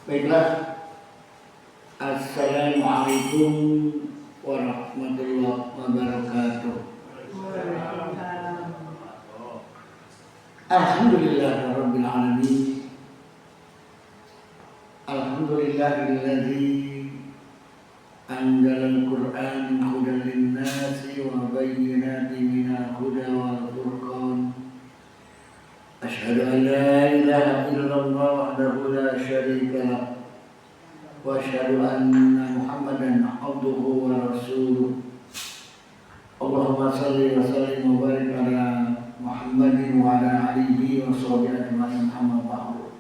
Baiklah, Assalamualaikum warahmatullahi wabarakatuh. Alhamdulillahirabbil alamin. Alhamdulillahilladzi anzalal Qur'ana hudan lin-nasi wa bayyinatin minal huda wal furqan. Asyhadu an la ilaha illallah wahdahu la syarika lah wa asyhadu anna Muhammadan abduhu wa rasuluh. Allahumma shalli wa sallim wa barik ala Muhammadin wa ala alihi wa sahbihi ajma'in, amma ba'du.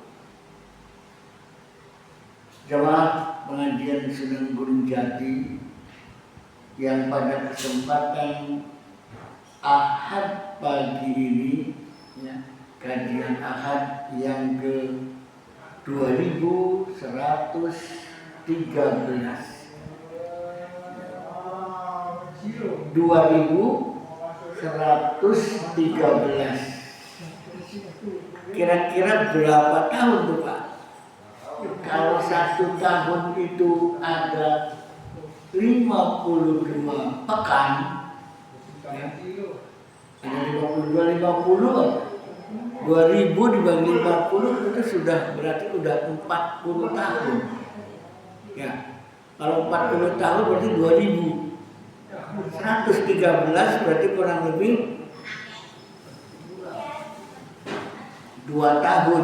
Jamaah pengajian Sunan Gunung Jati yang pada kesempatan Ahad pagi ini, ya, kajian Ahad yang ke 2113. 2113. Kira-kira berapa tahun tuh Pak? Kalau 1 tahun itu ada 52 pekan, ya, ada 50 dibagi 50 itu sudah berarti udah 40 tahun. Ya. Kalau 40 tahun berarti 2113 berarti kurang lebih 2 tahun.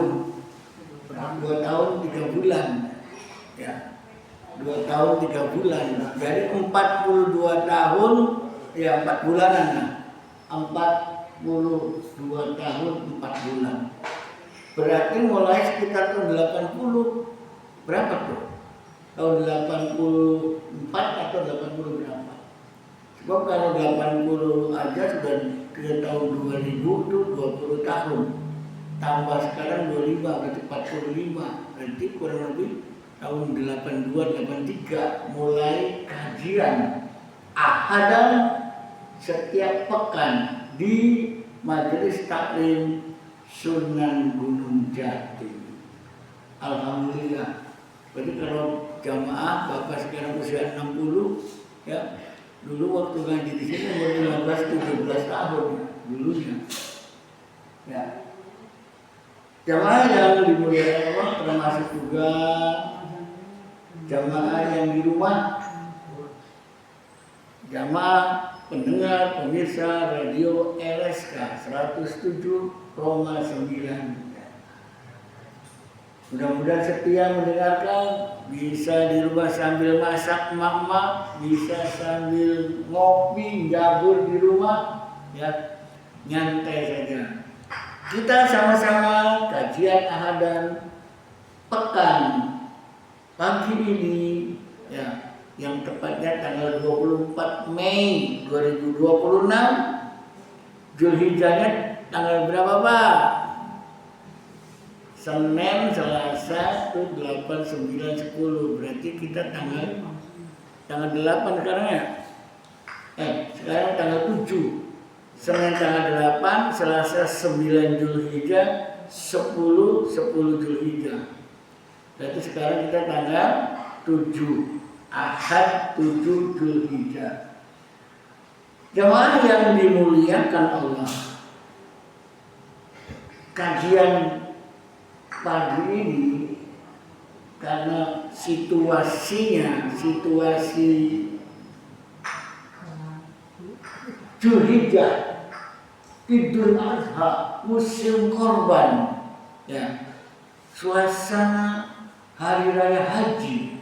2 tahun 3 bulan. Ya. 2 tahun 3 bulan. Jadi 42 tahun ya 4 bulanan. 42 tahun 4 bulan. Berarti mulai sekitar tahun 80. Berapa tuh? Tahun 84 atau 80 berapa? Sebab kalau 80 aja sudah ke tahun 2000 itu 20 tahun. Tambah sekarang 25 berarti 45. Berarti kurang lebih tahun 82 83 mulai kajian Ahadan setiap pekan di Majelis Taklim Sunan Gunung Jati. Alhamdulillah. Berarti kalau jamaah Bapak sekarang usia 60, ya, dulu waktu ngaji di sini umur 15-17 tahun dulunya. Ya. Jamaah yang dimuliakan Allah termasuk juga jamaah yang di rumah, jamaah pendengar, pemirsa radio LSK 107,9. Mudah-mudahan setia mendengarkan, bisa di rumah sambil masak emak-emak, bisa sambil ngopi, gabur di rumah, ya, nyantai saja. Kita sama-sama kajian Ahadan pekan pagi ini, ya, yang tepatnya tanggal 24 Mei 2026. Zulhijjahnya tanggal berapa Pak? Senin, Selasa, itu 8, 9, 10. Berarti kita tanggal 8 sekarang ya? Sekarang tanggal 7. Senin tanggal 8, Selasa 9 Zulhijjah, 10 Zulhijjah. Berarti sekarang kita tanggal 7. Ahad 7 Zulhijjah. Jemaah yang dimuliakan Allah, kajian pagi ini karena situasi Zulhijjah, Idul Adha, musim korban, ya, suasana hari raya haji.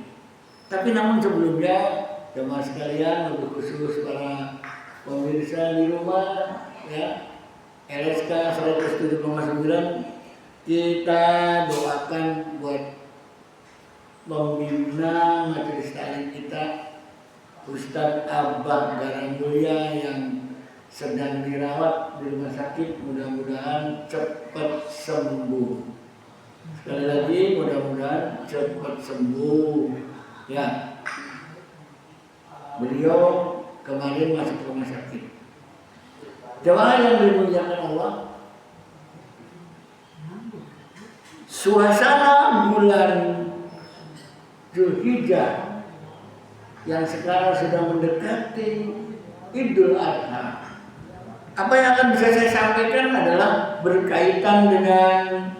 Tapi namun sebelumnya jemaah sekalian, lebih khusus para pemirsa di rumah, ya, LSK 107,9, kita doakan buat pembina majelis taklim kita, Ustadz Abah Garanggoya yang sedang dirawat di rumah sakit, mudah-mudahan cepat sembuh. Sekali lagi mudah-mudahan cepat sembuh. Ya, beliau kemarin masuk rumah sakit. Jemaah yang dimuliakan Allah, suasana bulan Zulhijjah yang sekarang sudah mendekati Idul Adha. Apa yang akan bisa saya sampaikan adalah berkaitan dengan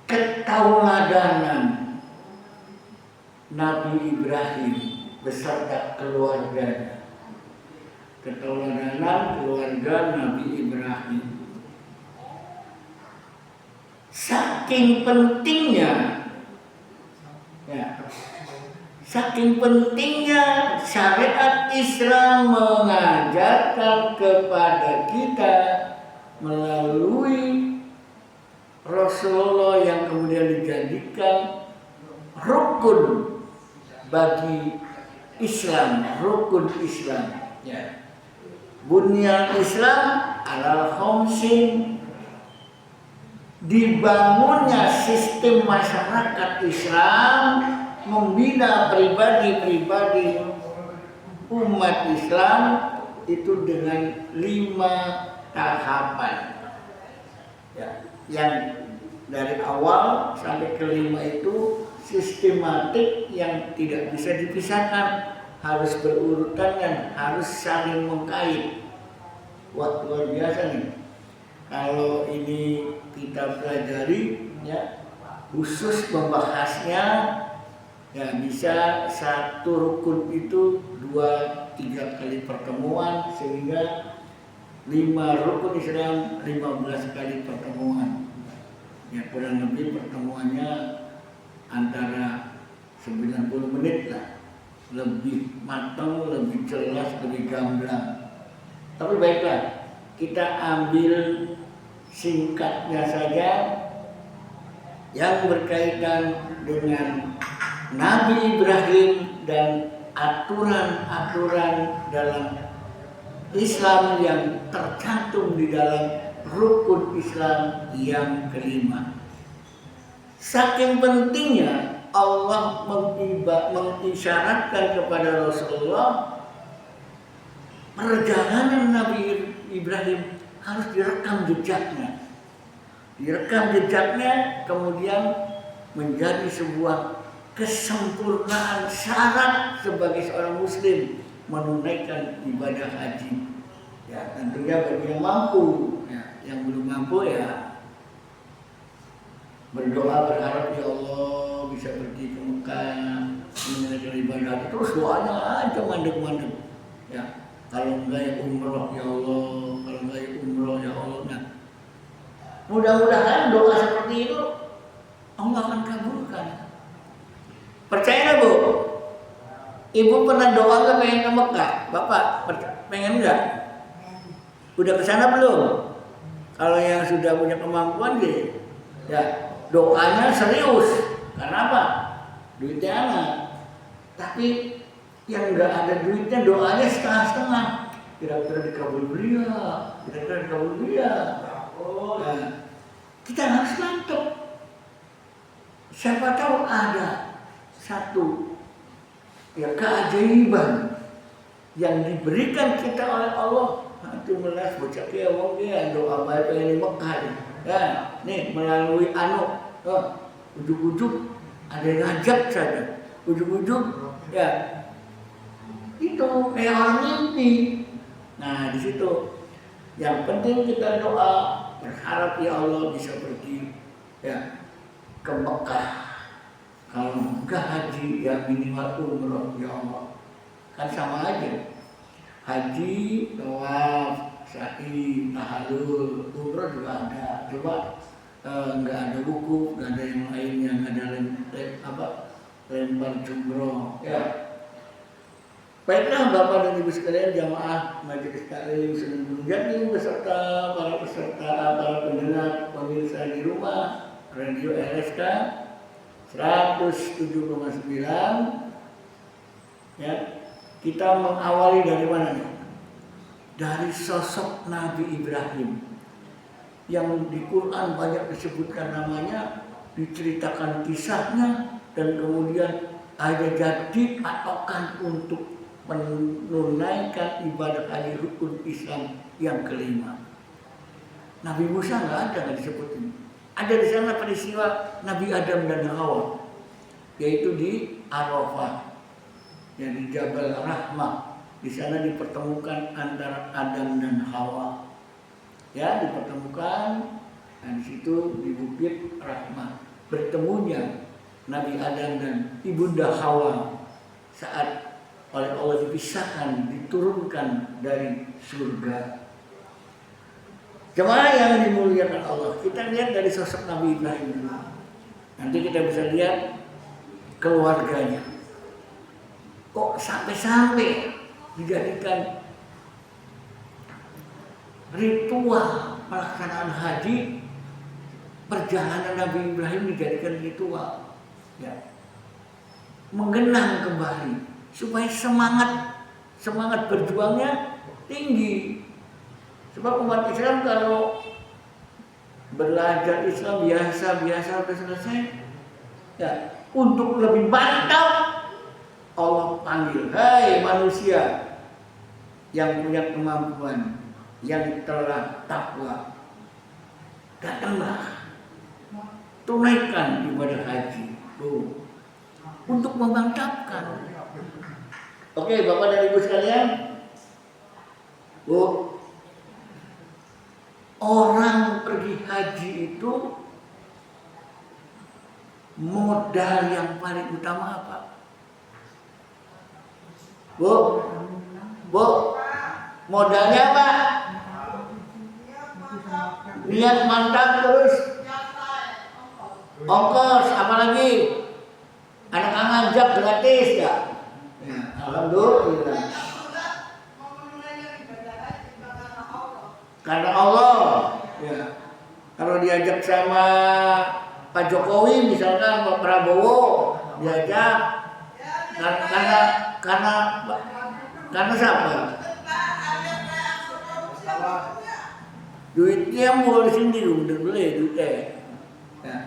ketauladanan Nabi Ibrahim beserta keluarganya. Ketauladanan keluarga Nabi Ibrahim. Saking pentingnya, saking pentingnya syariat Islam mengajarkan kepada kita melalui Rasulullah yang kemudian dijadikan rukun bagi Islam, rukun Islam. Bunyal Islam alal khamsin, dibangunnya sistem masyarakat Islam membina pribadi-pribadi umat Islam itu dengan 5 tahapan. Yang dari awal sampai ke-5 itu sistematik yang tidak bisa dipisahkan, harus berurutan dan harus saling mengkait. Wah, luar biasa nih. Kalau ini kita pelajari, khusus membahasnya, bisa satu rukun itu 2-3 kali pertemuan, sehingga 5 rukun Islam 15 kali pertemuan. Kurang lebih pertemuannya antara 90 menit lah. Lebih matang, lebih jelas, lebih gamblang. Tapi baiklah, kita ambil singkatnya saja yang berkaitan dengan Nabi Ibrahim dan aturan-aturan dalam Islam yang tercantum di dalam rukun Islam yang kelima. Saking pentingnya Allah mengisyaratkan kepada Rasulullah, perjalanan Nabi Ibrahim harus direkam jejaknya. Direkam jejaknya kemudian menjadi sebuah kesempurnaan syarat sebagai seorang muslim menunaikan ibadah haji. Tentunya bagi yang mampu, yang belum mampu berdoa berharap ya Allah bisa pergi ke Mekah menunaikan ibadah. Terus doanya aja mandek-mandek. Kalau enggak ya umroh ya Allah, kalau enggak ya umroh ya Allah. Mudah-mudahan doa seperti itu Allah akan kabulkan. Percaya Bu? Ibu pernah doa nggak pengen ke Mekah? Bapak pengen nggak? Udah kesana belum? Kalau yang sudah punya kemampuan gitu, doanya serius. Kenapa? Duitnya ada. Tapi yang nggak ada duitnya doanya setengah-setengah. Kira-kira dikabul beliau, kira-kira dikabul beliau. Kita harus mantap. Siapa tahu ada satu keajaiban yang diberikan kita oleh Allah. Itu melas bocah kia wong kia doa bae pengen di Mekah. Nih melalui ujuk-ujuk ada yang ngajak saja. Ujuk-ujuk itu kayak orang mimpi. Nah, di situ yang penting kita doa berharap ya Allah bisa pergi ke Mekah. Kalau enggak haji ya minimal umroh ya Allah. Kan sama aja. Haji, tawaf, sa'i, tahallul, umroh juga ada. Coba enggak ada buku, enggak ada yang lainnya, enggak ada lempar jumroh. Baiklah Bapak dan Ibu sekalian, jamaah majelis taklim Sunan Jati beserta para peserta, para pendengar, pemirsa di rumah Radio LSK 107,9. Kita mengawali dari mana nih? Dari sosok Nabi Ibrahim yang di Quran banyak disebutkan namanya, diceritakan kisahnya, dan kemudian ada jadi patokan untuk menunaikan ibadah haji rukun Islam yang kelima. Nabi Musa nggak disebutin. Ada di sana peristiwa Nabi Adam dan Hawa yaitu di Arafah, yang di Jabal Rahmah. Di sana dipertemukan antara Adam dan Hawa. Ya, dipertemukan. Dan di situ di Bukit Rahmah bertemunya Nabi Adam dan Ibunda Hawa saat oleh Allah dipisahkan, diturunkan dari surga. Jemaah yang dimuliakan Allah, kita lihat dari sosok Nabi Ibrahim dulu. Nanti kita bisa lihat keluarganya. Kok sampai-sampai dijadikan ritual pelaksanaan haji, perjalanan Nabi Ibrahim dijadikan ritual, ya, menggenang kembali supaya semangat berjuangnya tinggi. Sebab umat Islam kalau belajar Islam biasa udah selesai, ya, untuk lebih mantap Allah panggil, hai manusia yang punya kemampuan, yang telah takwa, datanglah, tunaikan ibadah haji untuk memantapkan. Oke, Bapak dan Ibu sekalian, orang pergi haji itu modal yang paling utama apa? Bu, modalnya apa? Niat mantap, terus ongkos, apalagi anak ngajak gratis ya. Ya, alhamdulillah. Karena Allah, ya. Kalau diajak sama Pak Jokowi misalkan, Pak Prabowo diajak karena siapa? Duitnya mau di sini udah beli duitnya. Ya.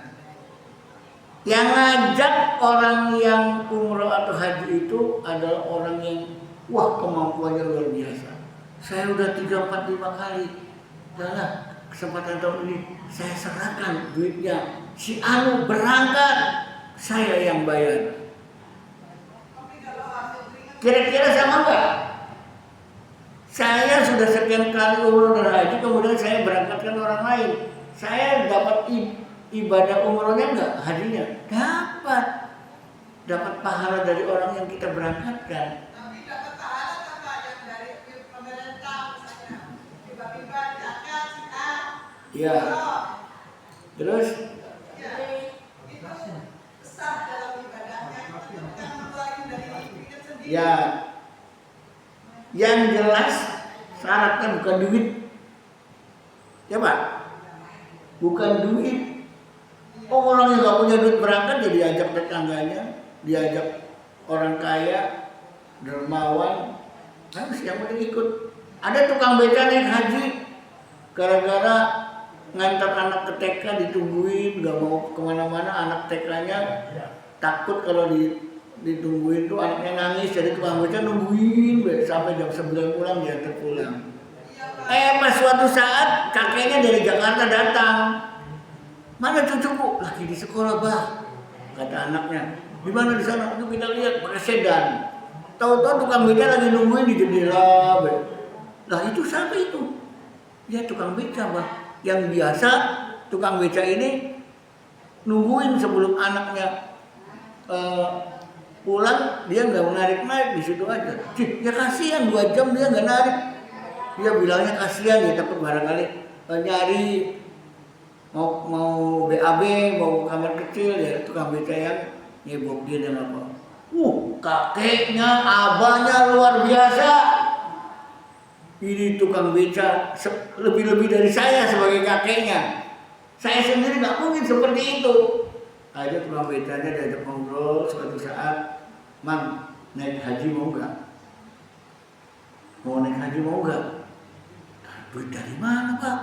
Yang ngajak orang yang umroh atau haji itu adalah orang yang wah kemampuannya luar biasa. Saya udah 3, 4, 5 kali. Udah kesempatan tahun ini saya serahkan duitnya. Si Anu berangkat, saya yang bayar. Kira-kira sama enggak? Saya sudah sekian kali umroh dan haji, kemudian saya berangkatkan orang lain. Saya dapat ibadah umrohnya enggak? Hajinya? Dapat pahala dari orang yang kita berangkatkan. Tapi dapat pahala apa yang dari pemerintah misalnya? Tiba-tiba diangkat si A. Iya. Terus? Ya, itu sah dalam ibadahnya. Bukan mengeluarkan dari diri sendiri. Ya. Yang jelas syaratnya bukan duit. Ya Pak? Bukan duit. Orang yang gak punya duit berangkat dia diajak tetangganya, diajak orang kaya, dermawan, harus yang penting ikut. Ada tukang beca naik haji, gara-gara ngantar anak ke TK ditungguin, gak mau kemana-mana, anak TK-nya takut kalau ditungguin tuh anaknya nangis, jadi tukang beca nungguin sampai jam 9 pulang, dia terpulang. Pas suatu saat kakeknya dari Jakarta datang. Mana cucuku? Lagi di sekolah, Bah. Kata anaknya. Di mana di sana? Itu kita lihat pakai sedan. Tahu-tahu tukang beca lagi nungguin di jendela. Lah itu siapa itu? Ya tukang beca, Bah. Yang biasa tukang beca ini nungguin sebelum anaknya pulang, dia nggak menarik-narik di situ aja. Ya kasihan 2 jam dia nggak narik. Dia bilangnya kasihan, ya takut barangkali nyari mau BAB, mau kamar kecil, ya tukang beca yang nyebok dia dan apa. Kakeknya, abahnya luar biasa. Ini tukang beca lebih-lebih dari saya sebagai kakeknya. Saya sendiri nggak mungkin seperti itu. Aja tukang becanya diajak ngobrol suatu saat, Mang, naik haji mau nggak? Mau naik haji mau nggak? Duit dari mana Pak?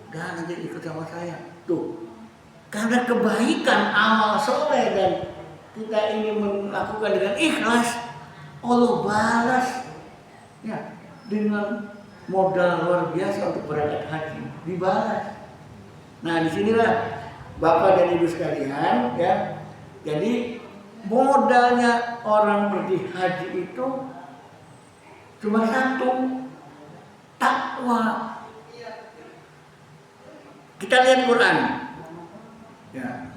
Dan nanti ikut sama saya. Tuh, karena kebaikan amal soleh dan kita ingin melakukan dengan ikhlas, Allah balas ya dengan modal luar biasa untuk berangkat haji, dibalas. Nah disinilah Bapak dan Ibu sekalian ya, jadi modalnya orang pergi haji itu cuma satu, takwa. Kita lihat Quran. Ya.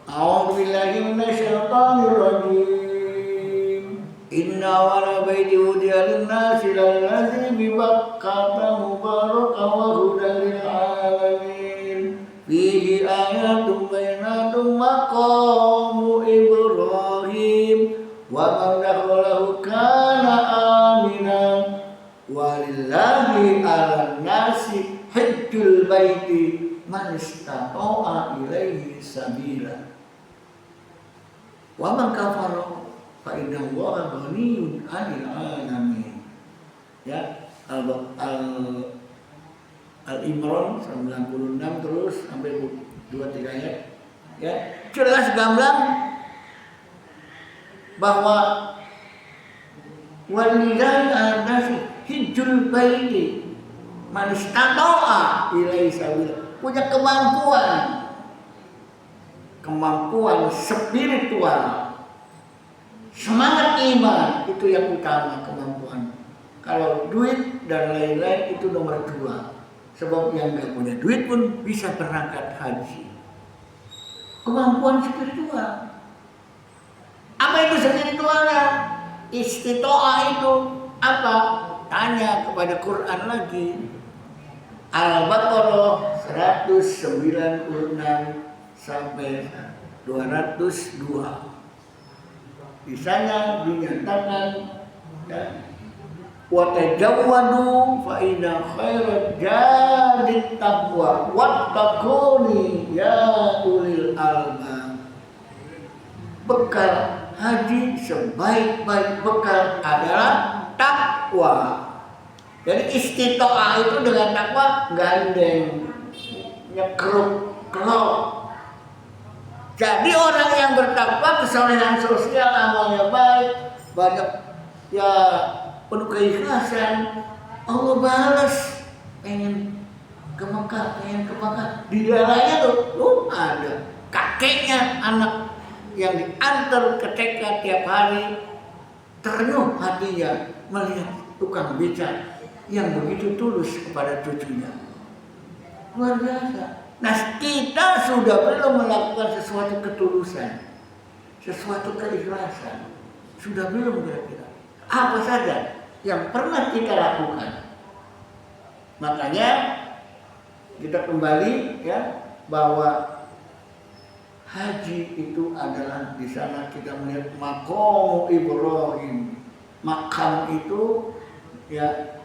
A'udzubillahi minasyaitonirrajim. Inna wala baiti wudi'a lin-nasi lallazi bi Bakkata mubarakan wa hudan lil alamin. Fihi ayatun bayyinatun maqamu Ibrahim wa man dakhalahu kana aminan walillahi 'alan nasi hajjul baiti man istata'a ilaihi sabila. Wa man kafara fa inna Allaha ghaniyyun 'anil 'alamin. Ya, Al-Imran 96 terus sampai 2-3 ayat. Ya, jelas gamblang bahwa walillahi 'alan nasi hajjul baiti man istata'a ilaihi sabila. Punya kemampuan spiritual, semangat iman itu yang utama, kemampuan. Kalau duit dan lain-lain itu nomor 2. Sebab yang nggak punya duit pun bisa berangkat haji. Kemampuan spiritual. Apa itu spiritualnya? Istitoah itu apa? Tanya kepada Quran lagi. Al-Baqarah 196 sampai 202. Di sana dinyatakan wa tajawwadu fa inna khairat jadit taqwa wattaquni ya ulil albab. Bekal haji sebaik-baik bekal adalah takwa. Jadi istitoah itu dengan takwa gandeng, nyekruk-kruk. Jadi orang yang bertakwa, kesolehan sosial, amalnya baik, banyak ya penuh keikhlasan, Allah balas. Pengen ke Mekah. Di daerahnya tuh ada kakeknya anak yang diantar ke TK tiap hari, ternyuh hatinya melihat tukang becak yang begitu tulus kepada cucunya. Luar biasa. Nah, kita sudah perlu melakukan sesuatu ketulusan, sesuatu keikhlasan. Sudah belum kira-kira? Apa saja yang pernah kita lakukan? Makanya kita kembali ya bahwa haji itu adalah di sana kita melihat maqam Ibrahim. Makam itu ya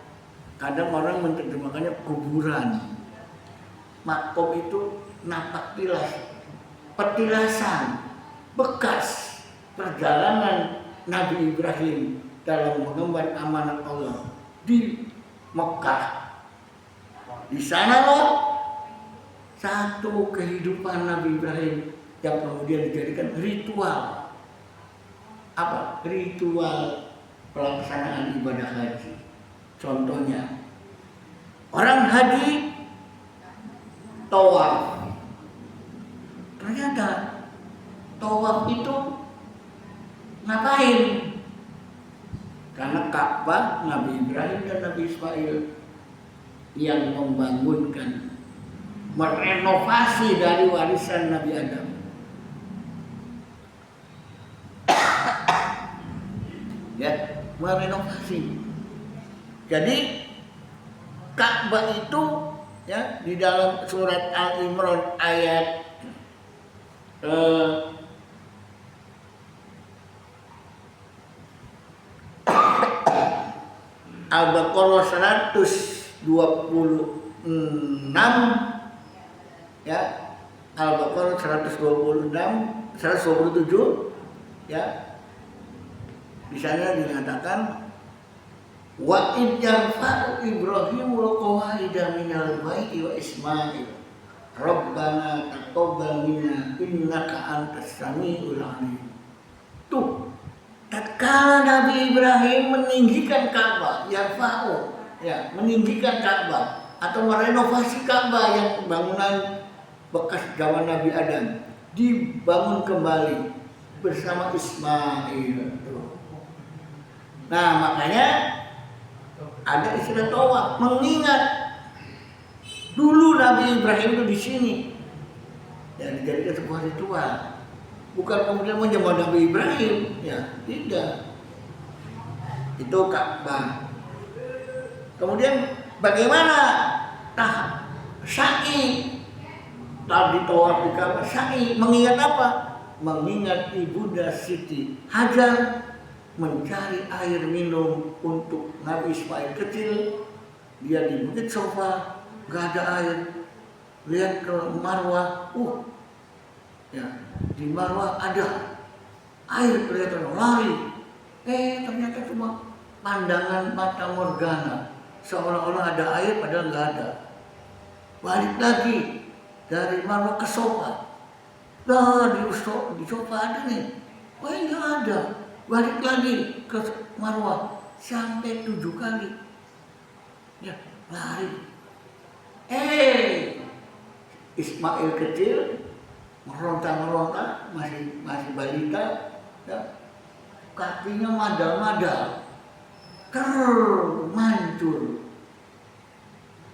kadang orang menerjemahkannya kuburan. Makom itu napak tilas, petilasan, bekas perjalanan Nabi Ibrahim dalam mengemban amanat Allah di Mekah. Di sanalah satu kehidupan Nabi Ibrahim yang kemudian dijadikan ritual. Apa? Ritual pelaksanaan ibadah haji. Contohnya, orang haji tawaf. Ternyata tawaf itu ngapain? Karena Ka'bah Nabi Ibrahim dan Nabi Ismail yang membangunkan, merenovasi dari warisan Nabi Adam. Ya, merenovasi. Jadi Ka'bah itu ya di dalam surat Al-Imran ayat Al-Baqarah 126 ya, Al-Baqarah 127 ya. Di sana dinyatakan wa id yarfa'u Ibrahimul qawaida minal baiti wa Ismail Rabbana taqabbal minna innaka antas samiul alim. Tuh, tatkala Nabi Ibrahim meninggikan Ka'bah, yarfa'u ya, meninggikan Ka'bah atau merenovasi Ka'bah yang bangunan bekas zaman Nabi Adam dibangun kembali. bersama Ismail. Nah makanya ada istilah tawaf, mengingat dulu Nabi Ibrahim itu di sini, ya dijadikan sebuah ritual. Bukan kemudian menyembah Nabi Ibrahim, ya tidak. Itu Ka'bah. Kemudian bagaimana tahap sa'i? Tadi tawaf di Ka'bah, sa'i mengingat apa? Mengingat Ibunda Siti Hajar mencari air minum untuk Nabi Ismail kecil. Dia di Bukit Sofa, gak ada air. Lihat ke Marwah, ya di Marwah ada air, kelihatan lari. Ternyata cuma pandangan mata morgana, seolah-olah ada air padahal nggak ada. Balik lagi dari Marwah ke Sofa, di Sofa ada nih, nggak ada. Balik lagi ke Marwah sampai 7 kali, ya lari. Ismail kecil meronta-meronta, masih balita, ya, kakinya madal-madal, mancur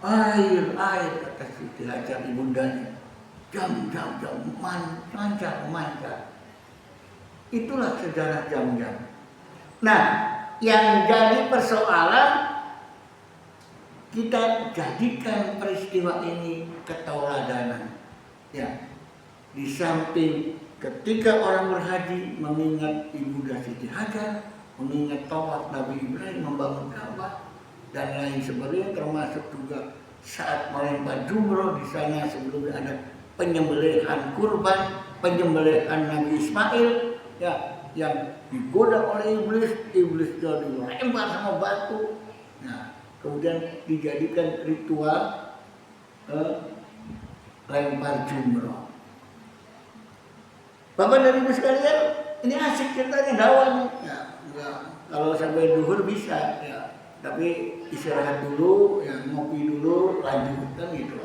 air kata Siti Hajar ibundanya, jam mancar. Itulah sejarah jam-jam. Nah, yang jadi persoalan, kita jadikan peristiwa ini ketauladanan. Ya, di samping ketika orang berhaji mengingat Ibunda Siti Hajar, mengingat tawaf Nabi Ibrahim membangun Ka'bah dan lain sebagainya, termasuk juga saat melempar jumroh di sana sebelumnya ada penyembelihan kurban, penyembelihan Nabi Ismail, ya, yang digoda oleh iblis jadi dilempar sama batu. Nah, kemudian dijadikan ritual lempar jumroh. Bapak dan Ibu sekalian, ini asik ceritanya, dawan. Ya, kalau sampai duhur bisa, ya. Tapi istirahat dulu, ya, ngopi dulu, lanjutkan gitu.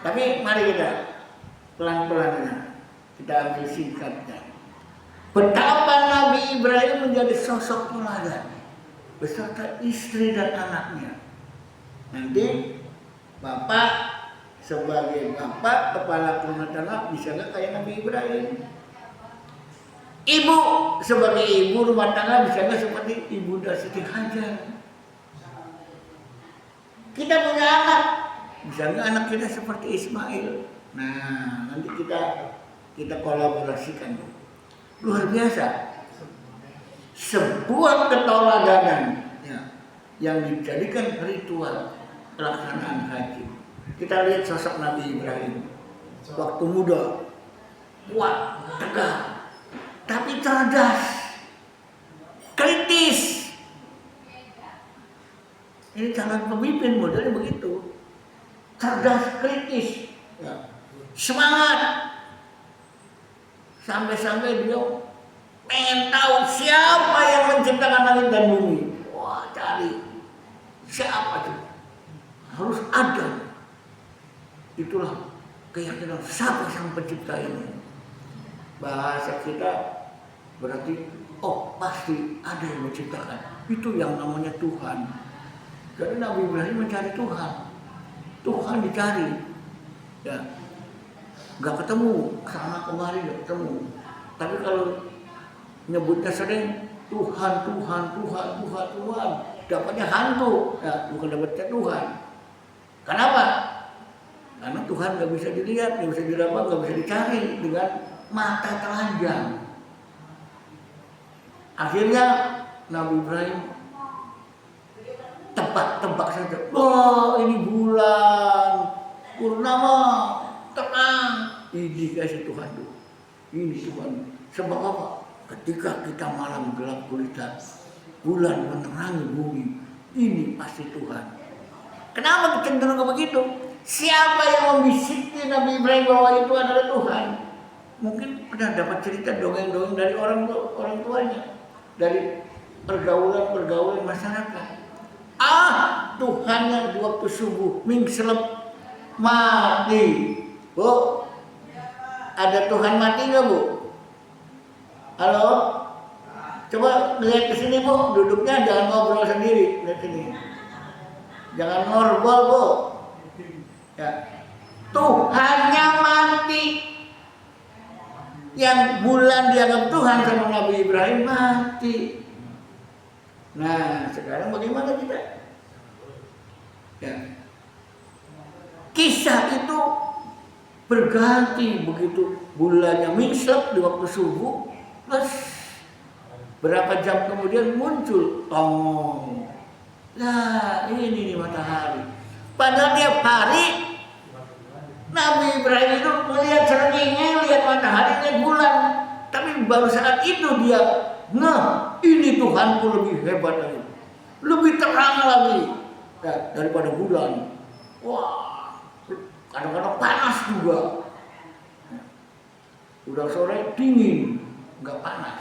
Tapi mari kita pelan-pelan kita ambil singkatnya. Betapa Nabi Ibrahim menjadi sosok teladan beserta istri dan anaknya. Nanti Bapak sebagai bapak kepala rumah tangga bisa nggak kayak Nabi Ibrahim? Ibu sebagai ibu rumah tangga bisa nggak seperti Ibunda Siti Hajar? Kita punya anak, bisa nggak anak kita seperti Ismail? Nah, nanti kita kolaborasikan. Luar biasa. Sebuah ketauladanan, ya, yang dijadikan ritual pelaksanaan haji. Kita lihat sosok Nabi Ibrahim. Waktu muda, kuat, tegar, tapi cerdas, kritis. Ini calon pemimpin modelnya begitu. Cerdas, kritis, ya, semangat. Sampai-sampai dia pengen tahu siapa yang menciptakan langit dan bumi. Wah, cari siapa itu? Harus ada. Itulah keyakinan siapa sang pencipta ini. Bahasa kita berarti, pasti ada yang menciptakan. Itu yang namanya Tuhan. Jadi Nabi Ibrahim mencari Tuhan. Tuhan dicari, ya, nggak ketemu, sana kemari nggak ketemu. Tapi kalau nyebutnya sering Tuhan, dapatnya hantu, ya, bukan dapatnya Tuhan. Kenapa? Karena Tuhan nggak bisa dilihat, nggak bisa diraba, nggak bisa dicari dengan mata telanjang. Akhirnya Nabi Ibrahim tebak saja. Ini bulan purnama, tenang. Ini kasih Tuhan dulu. Ini Tuhan. Sebab apa? Ketika kita malam gelap gulita, bulan menerangi bumi, ini pasti Tuhan. Kenapa cenderung begitu? Siapa yang membisikkan Nabi Ibrahim bahwa itu adalah Tuhan? Mungkin pernah dapat cerita dongeng-dongeng dari orang tuanya, dari pergaulan masyarakat. Tuhan yang di waktu subuh mingselep mati. Bu, ada Tuhan mati nggak, Bu? Halo? Coba lihat ke sini Bu, duduknya jangan ngobrol sendiri, lihat sini. Jangan ngobrol Bu. Ya. Tuhannya mati. Yang bulan dianggap Tuhan sama Nabi Ibrahim mati. Nah, sekarang bagaimana kita? Ya. Kisah itu berganti begitu bulannya mislep di waktu subuh, terus berapa jam kemudian muncul tong. Nah, ini nih matahari. Padahal tiap hari Nabi Ibrahim itu melihat seringnya, lihat matahari, lihat bulan. Tapi baru saat itu dia, nah ini Tuhanku lebih hebat lagi, lebih terang lagi ya, daripada bulan. Wah, kadang-kadang panas juga. Udah sore dingin, nggak panas.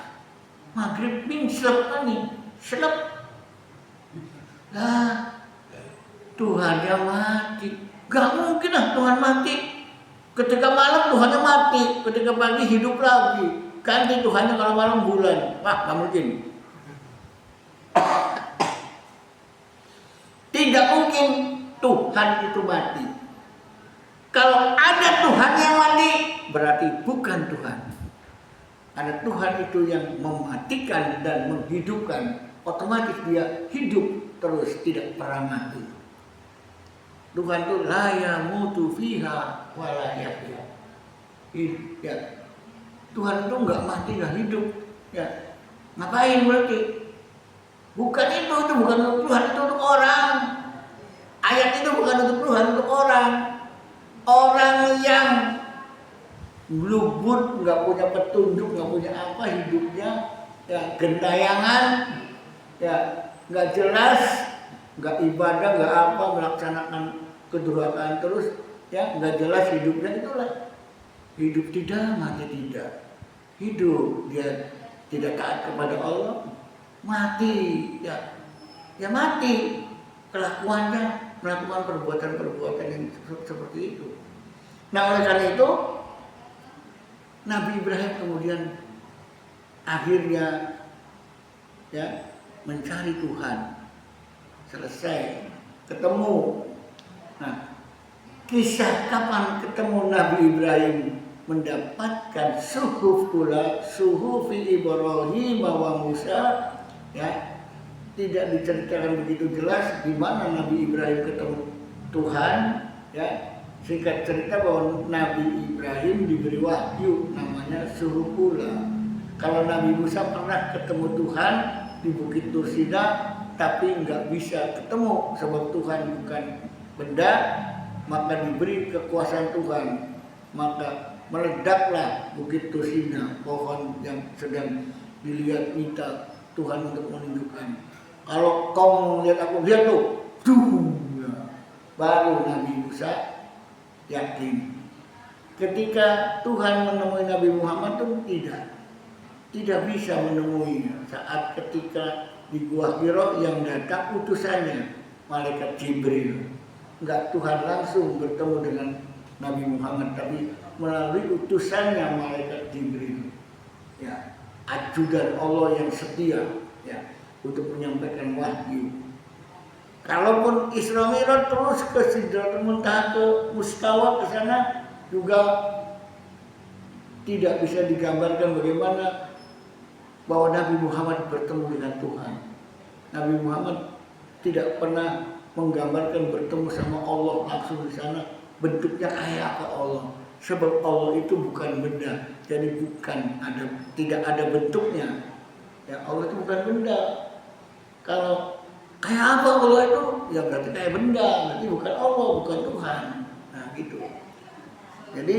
Maghrib mislep nih, selep. Nah, Tuhannya mati. Gak mungkin lah Tuhan mati. Ketika malam Tuhannya mati, ketika pagi hidup lagi. Ganti Tuhannya kalau malam bulan. Wah, gak mungkin. Tidak mungkin Tuhan itu mati. Kalau ada Tuhan yang mati, berarti bukan Tuhan. Ada Tuhan itu yang mematikan dan menghidupkan. Otomatis dia hidup terus, tidak pernah mati. Tuhan itu la yamutu fiha wa la yahya. Ya. Tuhan itu enggak mati, enggak hidup. Ya. Ngapain berarti? Bukan itu bukan untuk Tuhan, itu untuk orang. Ayat itu bukan untuk Tuhan, untuk orang. Orang yang blubur, enggak punya petunjuk, enggak punya apa hidupnya, ya gentayangan, ya enggak jelas, enggak ibadah, enggak apa, melaksanakan kedurhakaan terus, ya enggak jelas hidupnya. Itulah hidup tidak, mati tidak. Hidup dia tidak taat kepada Allah, mati ya, ya mati kelakuannya, melakukan perbuatan-perbuatan yang seperti itu. Nah, oleh karena itu Nabi Ibrahim kemudian akhirnya ya mencari Tuhan, selesai ketemu. Nah, kisah kapan ketemu Nabi Ibrahim mendapatkan suhuf pula, suhufi Ibrahim wa Musa, ya tidak diceritakan begitu jelas di mana Nabi Ibrahim ketemu Tuhan, ya. Singkat cerita bahwa Nabi Ibrahim diberi wahyu namanya suhuf pula. Kalau Nabi Musa pernah ketemu Tuhan di Bukit Tursina, tapi nggak bisa ketemu sebab Tuhan bukan benda, maka diberi kekuasaan Tuhan, maka meledaklah Bukit Tursina, pohon yang sedang dilihat minta Tuhan untuk menunjukkan. Kalau kau melihat aku, lihat tuh, baru Nabi Musa yakin. Ketika Tuhan menemui Nabi Muhammad tuh tidak bisa menemuinya. Saat ketika di Gua Hira yang datang utusannya malaikat Jibril. Enggak Tuhan langsung bertemu dengan Nabi Muhammad, tapi melalui utusannya malaikat Jibril. Ya, ajudan Allah yang setia, ya, untuk menyampaikan wahyu. Kalaupun Isra Mi'raj terus ke Sidratul Muntaha, ke Mustawa, ke sana juga tidak bisa digambarkan bagaimana bahwa Nabi Muhammad bertemu dengan Tuhan. Nabi Muhammad tidak pernah menggambarkan bertemu sama Allah langsung di sana, bentuknya kayak apa Allah. Sebab Allah itu bukan benda, jadi tidak ada bentuknya. Ya, Allah itu bukan benda. Kalau kayak apa Allah itu? Ya berarti kayak benda, berarti bukan Allah, bukan Tuhan. Nah gitu. Jadi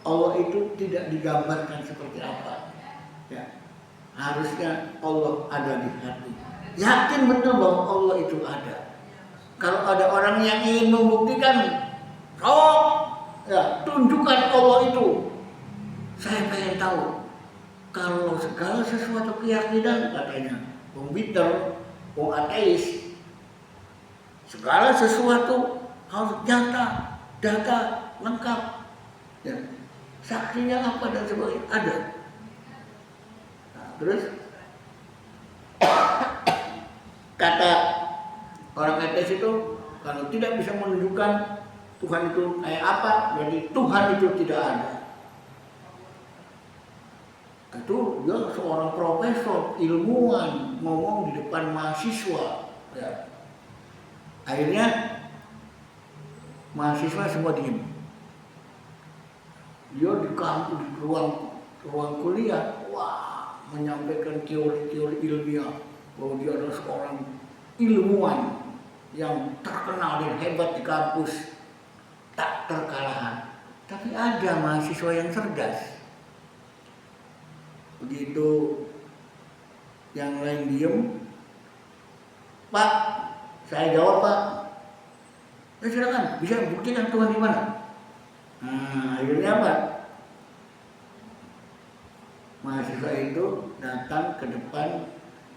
Allah itu tidak digambarkan seperti apa. Ya, harusnya Allah ada di hati. Yakin betul bahwa Allah itu ada. Kalau ada orang yang ingin membuktikan, ya tunjukkan Allah itu. Saya pengen tahu. Kalau segala sesuatu keyakinan katanya, wong bitter, wong ateis, segala sesuatu harus data lengkap. Ya. saksinya apa dan sebagainya ada. Nah, terus kata orang etis itu kalau tidak bisa menunjukkan Tuhan itu kayak apa, berarti Tuhan itu tidak ada. Itu dia seorang profesor, ilmuwan, ngomong di depan mahasiswa. Ya. Akhirnya mahasiswa semua diem. Dia di kampus, di ruang kuliah, wah, menyampaikan teori-teori ilmiah bahwa dia adalah seorang ilmuwan yang terkenal dan hebat di kampus, tak terkalahkan. Tapi ada mahasiswa yang cerdas. Begitu yang lain diem, Pak, saya jawab Pak. Silakan, bisa buktikan Tuhan di mana? Nah, akhirnya apa? Mahasiswa itu datang ke depan,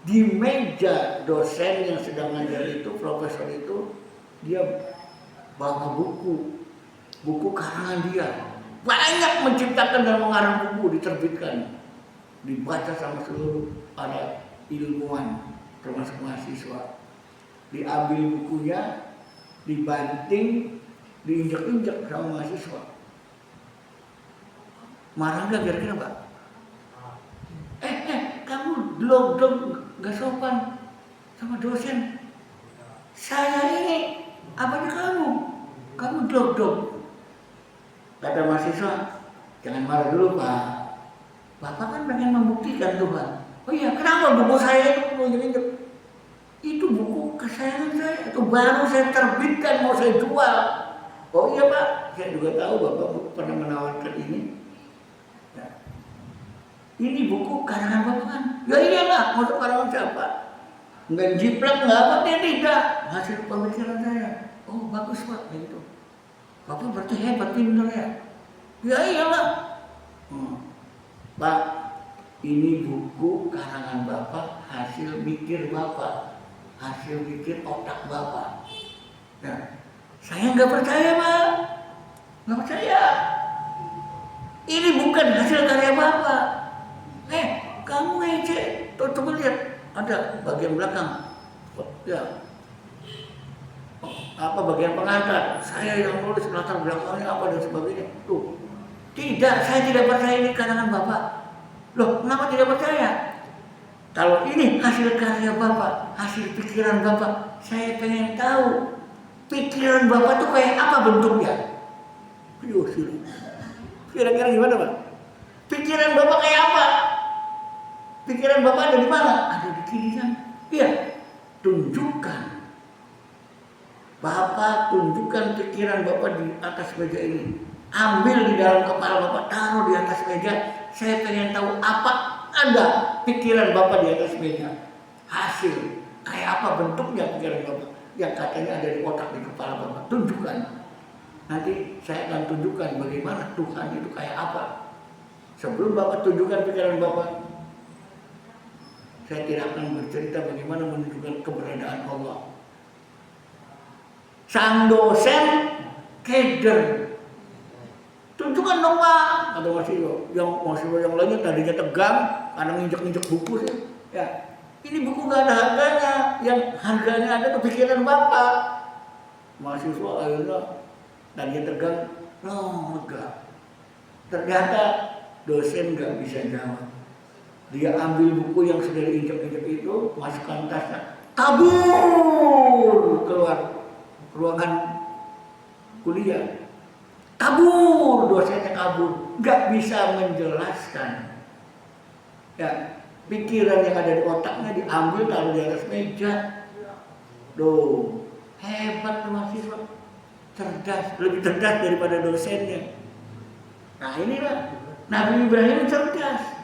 di meja dosen yang sedang ngajar itu, profesor itu, dia bawa buku karangan dia. Banyak menciptakan dan mengarang buku, diterbitkan, dibaca sama seluruh para ilmuwan, termasuk mahasiswa. Diambil bukunya, dibanting, diinjak-injak sama mahasiswa. Marah nggak kira-kira Pak? Kamu blog-blog nggak sopan sama dosen. Saya ini apanya kamu blog-blog. Kata mahasiswa, jangan marah dulu Pak. Bapak kan pengen membuktikan Tuhan. Oh iya, kenapa buku saya itu injek-injek? Itu buku kesayangan saya, itu baru saya terbitkan, mau saya jual. Oh iya Pak, saya juga tahu Bapak pernah menawarkan ini. Ya. Ini buku karangan Bapak kan? Ya iyalah, maksud karangan siapa? Nggak jiplak, nggak apa, dia tidak. Hasil pemikiran saya. Oh bagus Pak, gitu. Bapak berarti hebat, pintar ya? Ya iyalah. Pak, ini buku karangan Bapak, hasil mikir Bapak, hasil mikir otak Bapak. Nah, saya nggak percaya Pak, nggak percaya. Ini bukan hasil karya Bapak. Kamu ngece, coba lihat, ada bagian belakang, ya, apa bagian pengantar, saya yang nulis latar belakangnya apa dan sebagainya. Tuh, tidak, saya tidak percaya ini karangan Bapak. Loh, kenapa tidak percaya? Kalau ini hasil karya Bapak, hasil pikiran Bapak, saya pengen tahu pikiran Bapak tuh kayak apa bentuknya. Kira-kira gimana Pak? Pikiran Bapak kayak apa? Pikiran Bapak ada di mana? Ada di kiri sana. Iya, tunjukkan. Bapak tunjukkan pikiran Bapak di atas meja ini. Ambil di dalam kepala Bapak, taruh di atas meja. Saya pengen tahu apa ada pikiran Bapak di atas meja. Hasil, kayak apa bentuknya pikiran Bapak yang katanya ada di otak di kepala Bapak. Tunjukkan. Nanti saya akan tunjukkan bagaimana Tuhan itu kayak apa. Sebelum Bapak tunjukkan pikiran Bapak, saya tidak akan bercerita bagaimana menunjukkan keberadaan Allah. Sang dosen keder. Tunjukkan dong Pak, kata mahasiswa yang lainnya tadinya tegang, karena nginjek-nginjek buku sih. Ya, ini buku nggak ada harganya, yang harganya ada kepikiran Bapak. Mahasiswa akhirnya tadinya tegang, lega. Ternyata dosen nggak bisa jawab. Dia ambil buku yang sudah diinjak-injak itu, masukkan tasnya, kabur keluar ruangan kuliah. Kabur, dosennya kabur, nggak bisa menjelaskan. Ya, pikiran yang ada di otaknya diambil taruh di atas meja. Loh, hebat tuh mahasiswa, cerdas, lebih cerdas daripada dosennya. Nah inilah Nabi Ibrahim cerdas.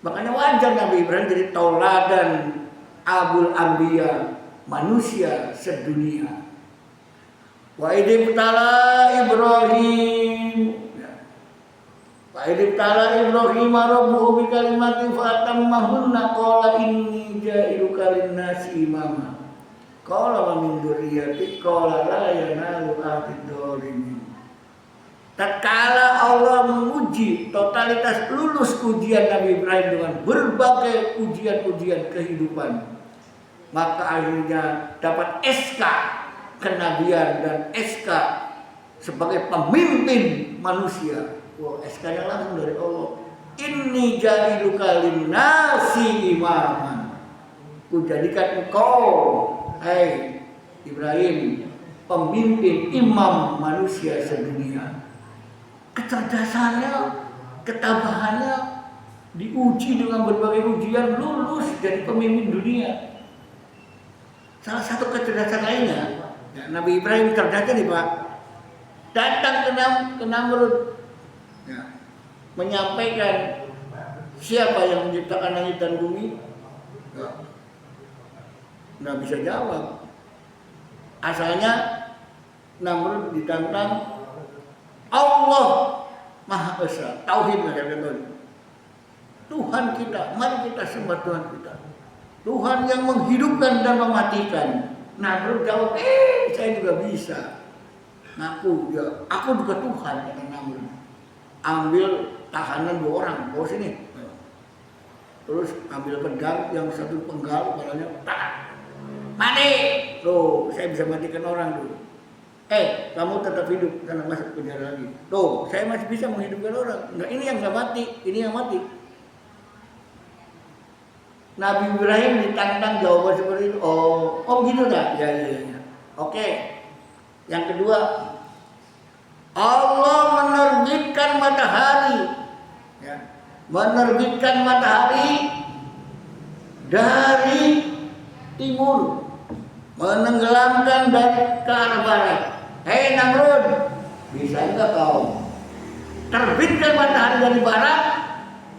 Makanya wajar Nabi Ibrahim jadi tauladan Abul Anbiya, manusia sedunia. Wa idibtala Ibrahim rabbuhu bi kalimatin fa atammahunna qala inni ja'iluka lin-nasi imama. Qala wa min dzurriyyati qala la yanalu ahdi dzalimin. tatkala Allah menguji totalitas lulus ujian Nabi Ibrahim dengan berbagai ujian-ujian kehidupan, maka akhirnya dapat SK kenabian dan SK sebagai pemimpin manusia. Wah, SK-nya langsung dari Allah. Inni ja'iluka linnasi imaman. Ku jadikan engkau, hai Ibrahim, pemimpin imam manusia sedunia. Kecerdasannya, ketabahannya diuji dengan berbagai ujian, lulus jadi pemimpin dunia. Salah satu kecerdasan lainnya, ya, Nabi Ibrahim cerdasnya nih Pak, datang ke Namrud, ya, menyampaikan siapa yang menciptakan langit dan bumi, ya, nggak bisa jawab. Asalnya Namrud ditantang Allah Maha Esa, tauhid kata Tuhan kita, mari kita sembah Tuhan kita. Tuhan yang menghidupkan dan mematikan. Namrud jawab, saya juga bisa. Ngaku, ya, aku juga Tuhan, kata Namrud. Ambil tahanan 2 orang, bawa sini. Terus ambil pedang, yang satu penggal, padanya tak. Mati! Tuh, saya bisa matikan orang dulu. Kamu tetap hidup karena masuk penjara lagi. Tuh, saya masih bisa menghidupkan orang. Nah, ini yang nggak mati, ini yang mati. Nabi Ibrahim ditantang jawaban seperti itu. Oh gitu dah. Ya. Oke. Yang kedua, Allah menerbitkan matahari. Ya. Menerbitkan matahari dari timur, menenggelamkan dari ke arah barat. Hei Namrud, bisa enggak kau terbitkan matahari dari barat,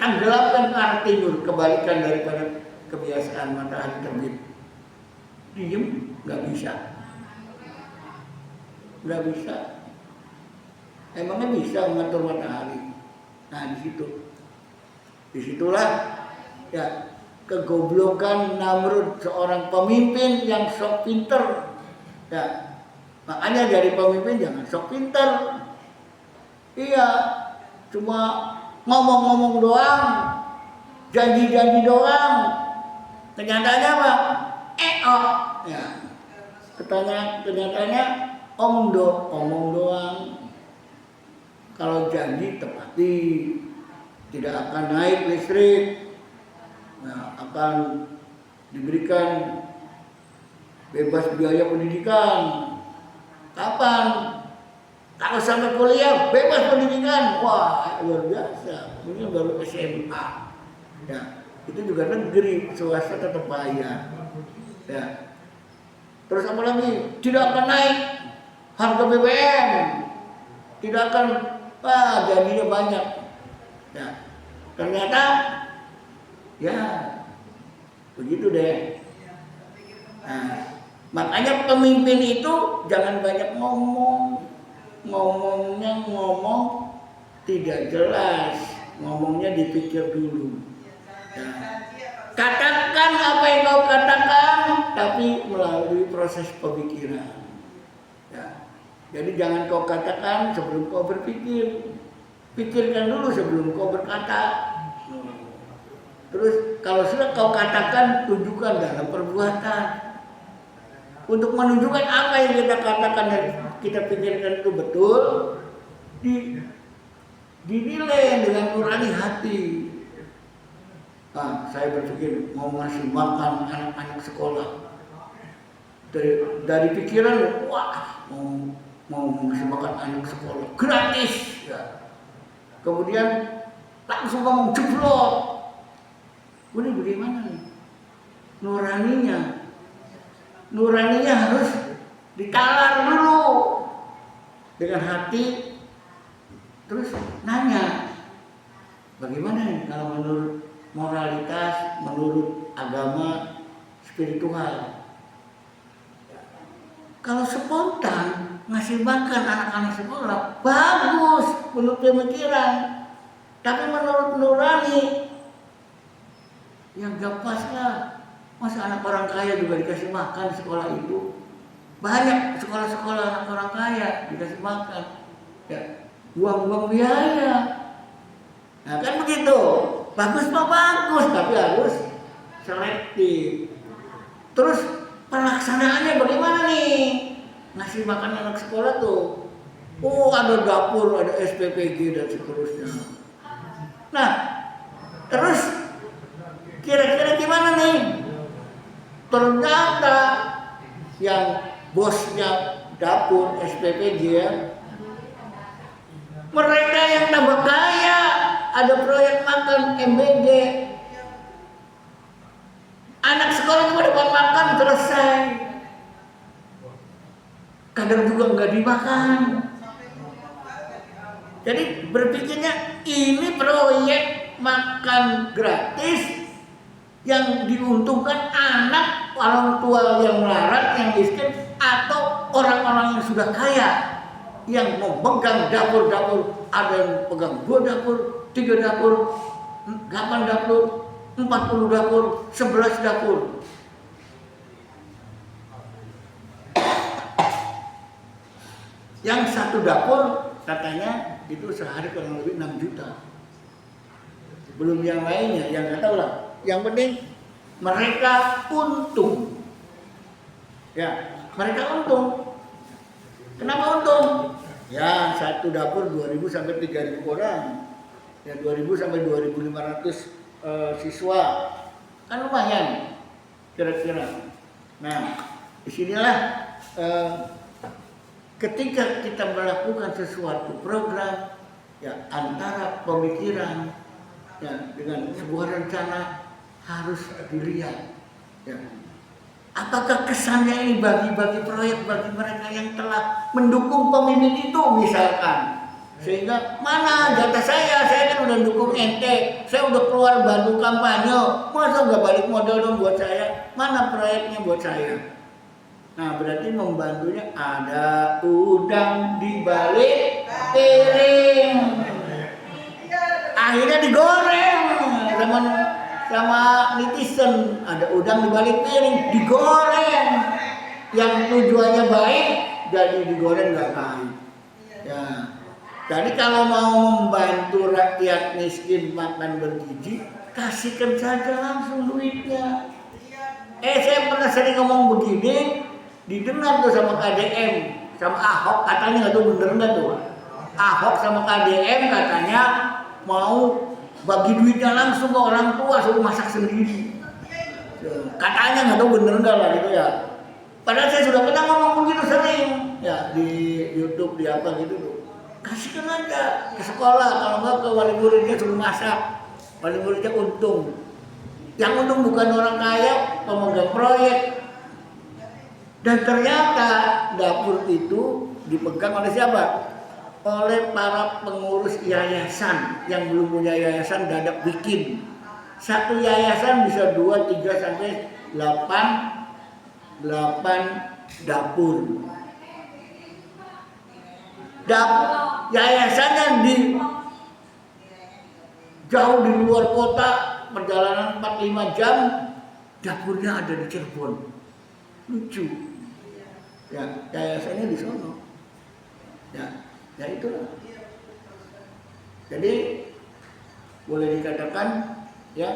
tenggelamkan ke arah timur, kebalikan daripada kebiasaan matahari terbit. Diem, nggak bisa. Emangnya bisa mengatur matahari? Nah disitulah ya kegoblokan Namrud, seorang pemimpin yang sok pinter. Ya, makanya dari pemimpin jangan sok pinter. Iya, cuma ngomong-ngomong doang, janji-janji doang. Kenyataannya apa? Ya. Kenyataannya omong doang. Kalau janji tepati, tidak akan naik listrik, nah, akan diberikan bebas biaya pendidikan. Kapan? Kalau sampai kuliah bebas pendidikan, wah luar biasa. Ini baru SMA. Ya, itu juga negeri, swasta tetap bayar. Ya. Terus apa lagi? Tidak akan naik harga BBM. Tidak akan, jadinya banyak. Ya. Ternyata ya begitu deh. Nah, makanya pemimpin itu jangan banyak ngomong. Ngomongnya tidak jelas, ngomongnya dipikir dulu. Ya. Katakan apa yang kau katakan, tapi melalui proses pemikiran. Ya. Jadi jangan kau katakan sebelum kau berpikir. Pikirkan dulu sebelum kau berkata. Terus kalau sudah kau katakan, tunjukkan dalam perbuatan. Untuk menunjukkan apa yang kita katakan dan kita pikirkan itu betul, dinilai dengan nurani hati. Saya berpikir mau ngasih makan anak-anak sekolah. Dari pikiran, wah mau ngasih makan anak sekolah gratis. Ya. Kemudian langsung ngomong jeblok. Ini bagaimana nih? Nuraninya harus ditalar dulu dengan hati, terus nanya bagaimana nih kalau menurut moralitas, menurut agama spiritual. Kalau spontan ngasih makan anak-anak sekolah bagus menurut pemikiran, tapi menurut nurani yang gak pas lah. Masa anak orang kaya juga dikasih makan di sekolah itu? Banyak sekolah-sekolah anak orang kaya dikasih makan. Ya. buang-buang biaya. Nah kan begitu. Bagus mah bagus, tapi harus selektif. Terus pelaksanaannya bagaimana nih? Ngasih makan anak sekolah tuh. Oh, ada dapur, ada SPPG dan seterusnya. Nah, terus kira-kira gimana nih? Ternyata yang bosnya dapur SPPG ya, mereka yang tambah kaya, ada proyek makan MBG. Anak sekolah cuma dapat makan selesai. Kadang juga nggak dimakan. Jadi berpikirnya ini proyek makan gratis yang diuntungkan anak orang tua yang melarat, yang miskin, atau orang-orang yang sudah kaya yang memegang dapur-dapur. Ada yang pegang 2 dapur, 3 dapur, 8 dapur, 40 dapur, 11 dapur. Yang satu dapur katanya itu sehari kurang lebih 6 juta. Belum yang lainnya, yang nggak tahu lah. Yang penting mereka untung. Ya, mereka untung. Kenapa untung? Ya, satu dapur 2.000 sampai 3.000 orang. Ya, 2.000 sampai 2.500 siswa. Kan lumayan kira-kira. Nah, disinilah ketika kita melakukan sesuatu program, ya antara pemikiran ya dengan sebuah rencana harus dilihat. Ya. Apakah kesannya ini bagi-bagi proyek bagi mereka yang telah mendukung pemimpin itu misalkan, sehingga mana jatah saya kan udah dukung ente, saya udah keluar bantu kampanye, masa nggak balik modal dong buat saya, mana proyeknya buat saya. Nah berarti membantunya ada udang di balik piring. Akhirnya digoreng sama netizen, ada udang di balik piring, digoreng. Yang tujuannya baik jadi digoreng nggak baik. Ya. Jadi kalau mau membantu rakyat miskin makan bergizi, kasihkan saja langsung duitnya. Saya pernah sering ngomong begini, didengar tuh sama KDM, sama Ahok, katanya nggak tahu bener nggak tuh. Ahok sama KDM katanya mau bagi duitnya langsung ke orang tua, suruh masak sendiri. Katanya nggak tahu bener nggak lah gitu ya. Padahal saya sudah pernah ngomong begitu sering, ya di YouTube di apa gitu tuh. Kasihkan aja ke sekolah, kalau nggak ke wali muridnya suruh masak, wali muridnya untung. Yang untung bukan orang kaya, pemegang proyek. Dan ternyata dapur itu dipegang oleh siapa? Oleh para pengurus yayasan yang belum punya yayasan dadak bikin. Satu yayasan bisa 2, 3 sampai 8 dapur. Yayasannya di jauh di luar kota, perjalanan 4-5 jam, dapurnya ada di Cirebon. Lucu. Ya, yayasannya di sono. Ya itulah. Jadi boleh dikatakan ya,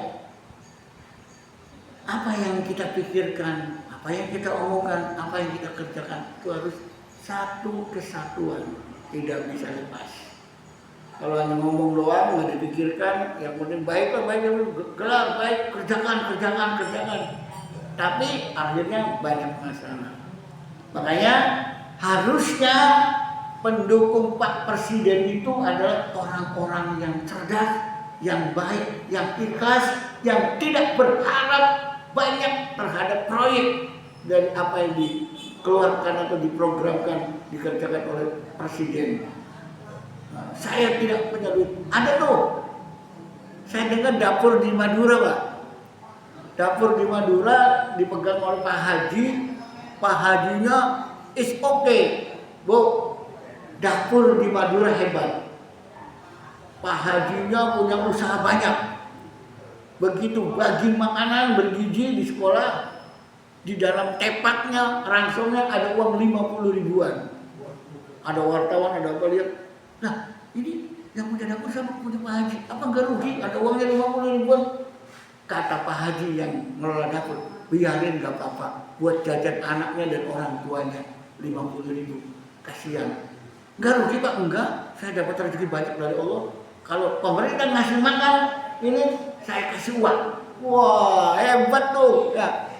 apa yang kita pikirkan, apa yang kita omongkan, apa yang kita kerjakan itu harus satu kesatuan, tidak bisa lepas. Kalau hanya ngomong doang nggak dipikirkan, yang penting baiklah, gelar baik, kerjakan. Tapi akhirnya banyak masalah. Makanya harusnya pendukung Pak Presiden itu adalah orang-orang yang cerdas, yang baik, yang ikhlas, yang tidak berharap banyak terhadap proyek dari apa yang dikeluarkan atau diprogramkan dikerjakan oleh Presiden. Nah, saya tidak punya duit. Ada tuh, saya dengar dapur di Madura, Pak. Dapur di Madura dipegang oleh Pak Haji. Pak Hajinya is okay, Bu. Dapur di Madura hebat. Pak Hajinya punya usaha banyak. Begitu bagi makanan bergizi di sekolah, di dalam tepaknya, rangsongnya ada uang 50 ribuan. Ada wartawan, ada apa lihat. Nah, ini yang punya dapur sama punya Pak Haji, apa nggak rugi? Ada uangnya 50 ribuan. Kata Pak Haji yang ngelola dapur, biarin nggak apa-apa, buat jajan anaknya dan orang tuanya 50 ribu, kasihan. Nggak rugi Pak, enggak, saya dapat rezeki banyak dari Allah. Kalau pemerintah ngasih makan, ini saya kasih uang. Wah, hebat tuh. Ya.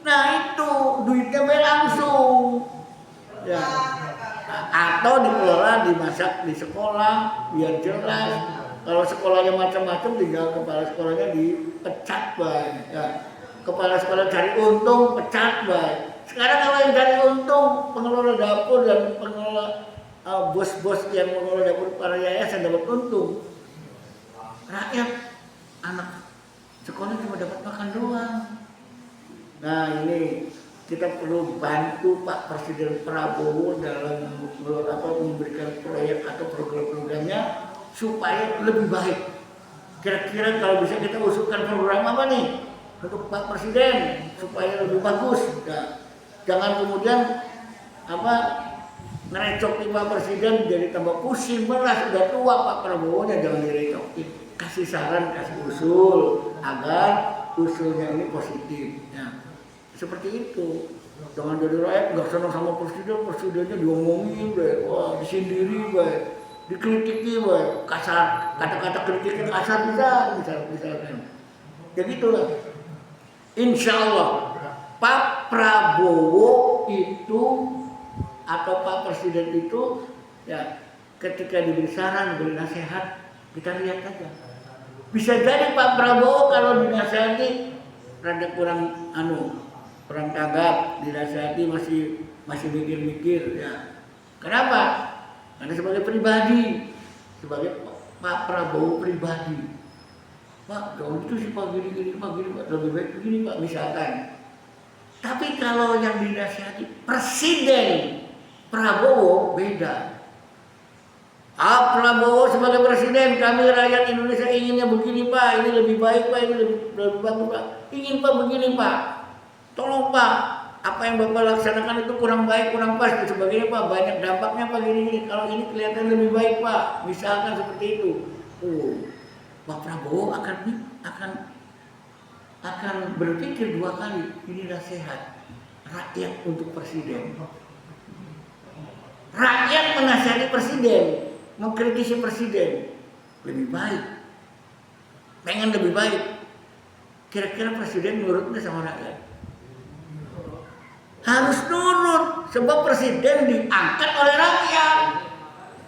Nah itu duitnya langsung. Ya. Atau dikelola, dimasak di sekolah biar jelas. Kalau sekolahnya macam-macam, tinggal kepala sekolahnya dipecat baik. Ya. Kepala sekolah cari untung, pecat baik. Sekarang kalau yang cari untung, pengelola dapur dan pengelola bos-bos yang mengelola dapur para yayasan dapat untung. Rakyat, anak sekolah cuma dapat makan doang. Nah ini kita perlu bantu Pak Presiden Prabowo dalam memberikan proyek atau program-programnya supaya lebih baik. Kira-kira kalau bisa kita usulkan program apa nih untuk Pak Presiden supaya lebih bagus. Nah, jangan kemudian ngerecokin Pak Presiden jadi tambah pusing, beras udah tua Pak Prabowo-nya jangan direcokin. Kasih saran, kasih usul agar usulnya ini positif. Nah, seperti itu. Jangan jadi rakyat nggak senang sama presidennya diomongin, wah disindiri, dikritiki, kasar, kata-kata kritiknya kasar misalkan. Ya gitulah. Insya Allah Pak Prabowo itu atau Pak Presiden itu ya ketika diberi saran, diberi nasihat, kita lihat aja. Bisa jadi Pak Prabowo kalau dinasihati rada kurang tanggap, dinasihati masih mikir-mikir ya. Kenapa? Karena sebagai pribadi, sebagai Pak Prabowo pribadi. Pak, kalau itu sih Pak gini Pak, lebih baik begini Pak misalkan. Tapi kalau yang dinasihati Presiden Prabowo beda. Prabowo sebagai presiden, kami rakyat Indonesia inginnya begini Pak, ini lebih baik Pak, ini lebih bagus Pak. Ingin Pak begini Pak. Tolong Pak, apa yang Bapak laksanakan itu kurang baik, kurang pas dan sebagainya Pak, banyak dampaknya Pak gini. Kalau ini kelihatan lebih baik Pak, misalkan seperti itu. Pak Prabowo akan berpikir dua kali, ini nasihat rakyat untuk presiden. Rakyat menasihati presiden, mengkritisi presiden lebih baik, pengen lebih baik. Kira-kira presiden nurutnya sama rakyat? Harus nurut, sebab presiden diangkat oleh rakyat.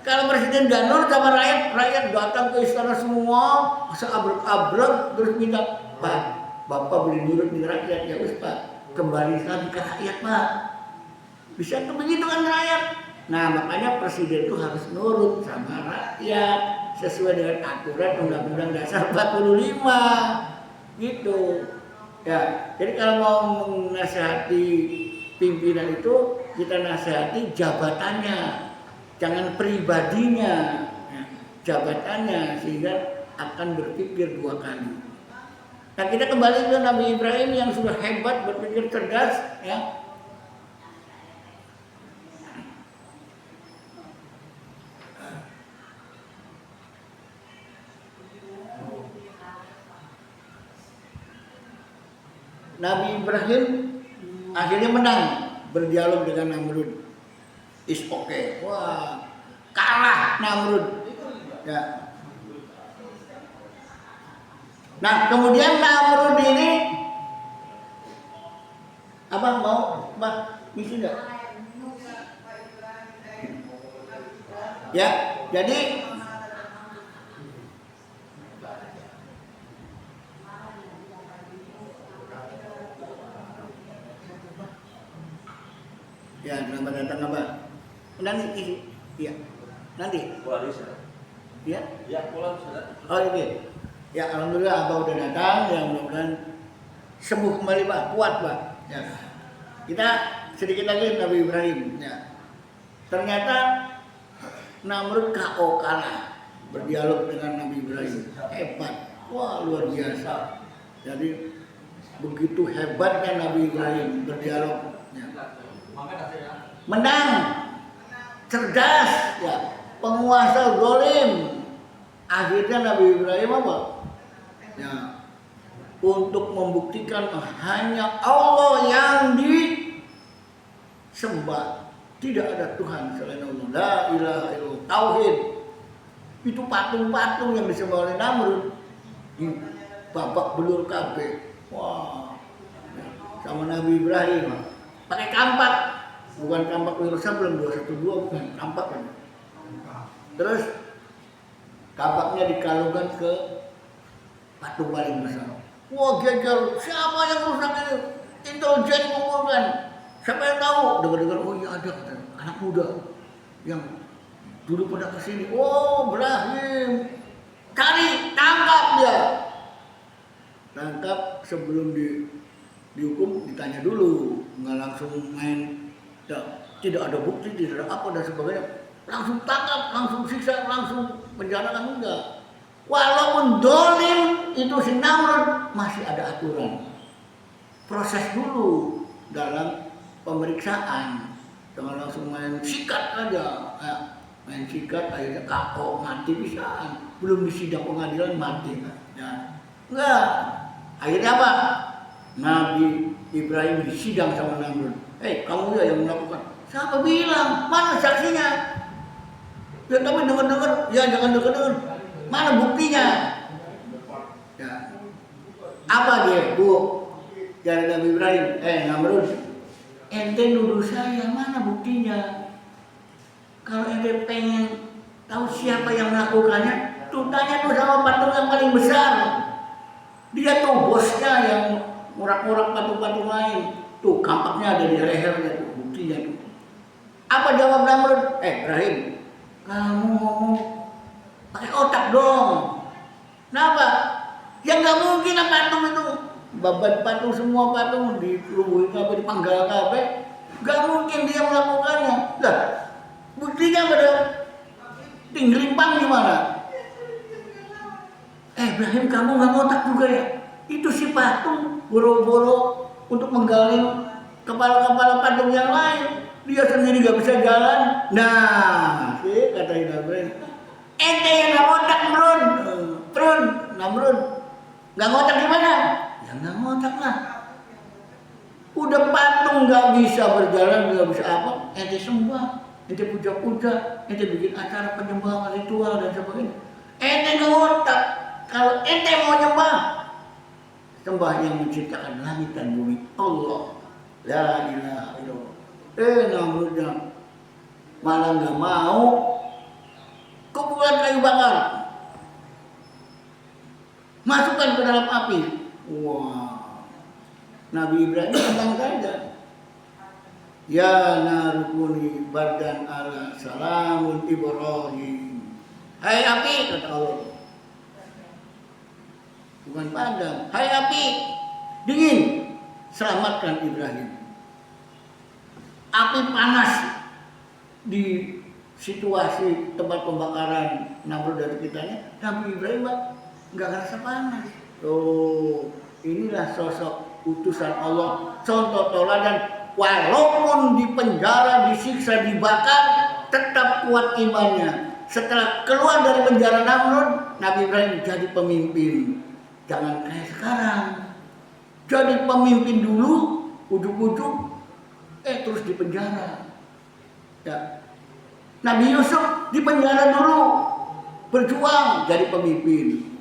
Kalau presiden gak nurut sama rakyat datang ke istana semua, abrek-abrek terus minta, Pak, Bapak boleh nurut dengan rakyat ya wis Pak, kembali lagi ke rakyat Pak. Bisa begitu kan rakyat? Nah makanya presiden itu harus nurut sama rakyat sesuai dengan aturan Undang-Undang Dasar 45 gitu. Ya, jadi kalau mau menasihati pimpinan itu kita nasihati jabatannya, jangan pribadinya, ya, jabatannya sehingga akan berpikir dua kali. Nah kita kembali ke Nabi Ibrahim yang sudah hebat berpikir cerdas, ya. Nabi Ibrahim akhirnya menang berdialog dengan Namrud. Is okay. Wah, kalah Namrud. Ya. Nah, kemudian Namrud ini mau misi enggak? Ya, jadi ya, selamat datang Abah. Nanti iya. Nanti. Ya? Ya, pulang sudah. Oh, iya. Ya, alhamdulillah Abah udah datang, ya mudah-mudahan sembuh kembali Pak, kuat Pak. Ya. Kita sedikit lagi Nabi Ibrahim. Ya. Ternyata Namrud kalah berdialog dengan Nabi Ibrahim. Hebat. Wah, luar biasa. Jadi begitu hebatnya Nabi Ibrahim berdialog. Ya. Menang, cerdas, ya. penguasa zalim. Akhirnya Nabi Ibrahim apa? Ya, untuk membuktikan hanya Allah yang disembah, tidak ada Tuhan selain Allah. La ilaha illallah, tauhid. Itu patung-patung yang disembah oleh Namrud di babak belur kabeh. Wah, sama Nabi Ibrahim pakai kampak, bukan kampak Wirosablen 212, bukan kampak kan. Terus kampaknya dikalungkan ke patung paling besar. Wah, geger, siapa yang rusak ini? Intelijen kumpulkan. Siapa yang tahu? Dengar-dengar, oh iya ada anak muda yang dulu pada kesini. Oh, Ibrahim, cari, tangkap dia. Tangkap sebelum dihukum, ditanya dulu, nggak langsung main. Ya, tidak ada bukti, tidak ada apa dan sebagainya. Langsung tangkap, langsung siksa, langsung penjarakan, enggak. Walaupun dolim itu si Namrud, masih ada aturan. Proses dulu dalam pemeriksaan. Jangan langsung main sikat aja. Main sikat akhirnya KO, mati bisaan. Belum disidang pengadilan mati. Ya. Enggak. Akhirnya apa? Nabi Ibrahim disidang sama Namrud. Kamu ya yang melakukan. Siapa bilang? Mana saksinya? Ya tapi dengar-dengar. Ya jangan dengar-dengar. Mana buktinya? Ya. Apa dia? Bu, dari Nabi Ibrahim. Namrud, ente nuduh saya, mana buktinya? Kalau ente pengen tahu siapa yang melakukannya, tuh tanya tuh sama patung yang paling besar. Dia tuh bosnya yang murak-murak patung-patung lain. Tuh kampaknya ada di lehernya tuh, buktinya tuh. Apa jawab Namrud? Ibrahim, kamu ngomong pakai otak dong. Kenapa? Ya nggak mungkin lah patung itu. Babat patung, semua patung dirubuhin apa, dipanggal kabeh. Nggak mungkin dia melakukannya. Lah, buktinya pada tinggelimpang gimana? Ibrahim, kamu nggak ngotak juga ya? Itu si patung boro-boro untuk menggali kepala-kepala patung yang lain. Dia sendiri nggak bisa jalan. Nah, sih kata Ibrahim. Ente yang nggak ngotak, Namrud. Nggak ngotak gimana? Ya nggak ngotak lah. Udah patung nggak bisa berjalan, nggak bisa apa, ente sembah, ente puja-puja, ente bikin acara penyembahan ritual dan sebagainya. Ente nggak ngotak. Kalau ente mau nyembah, sembah yang menciptakan langit dan bumi, Allah. La ilaha illallah. Namrudnya malah nggak mau. Kumpulan kayu bakar, masukkan ke dalam api. Wah, Nabi Ibrahim tenang saja. Ya narukuni bardan ala salamun Ibrahim. Hai api, kata Allah. Bukan padam. Hai api, dingin, selamatkan Ibrahim. Api panas di situasi tempat pembakaran Namrud dari kitanya, Nabi Ibrahim nggak ngerasa panas. Inilah sosok utusan Allah, contoh teladan. Walaupun di penjara, disiksa, dibakar, tetap kuat imannya. Setelah keluar dari penjara Namrud, Nabi Ibrahim jadi pemimpin. Jangan kayak sekarang, jadi pemimpin dulu, ujuk-ujuk, terus di penjara. Ya. Nabi Yusuf di penjara dulu, berjuang jadi pemimpin.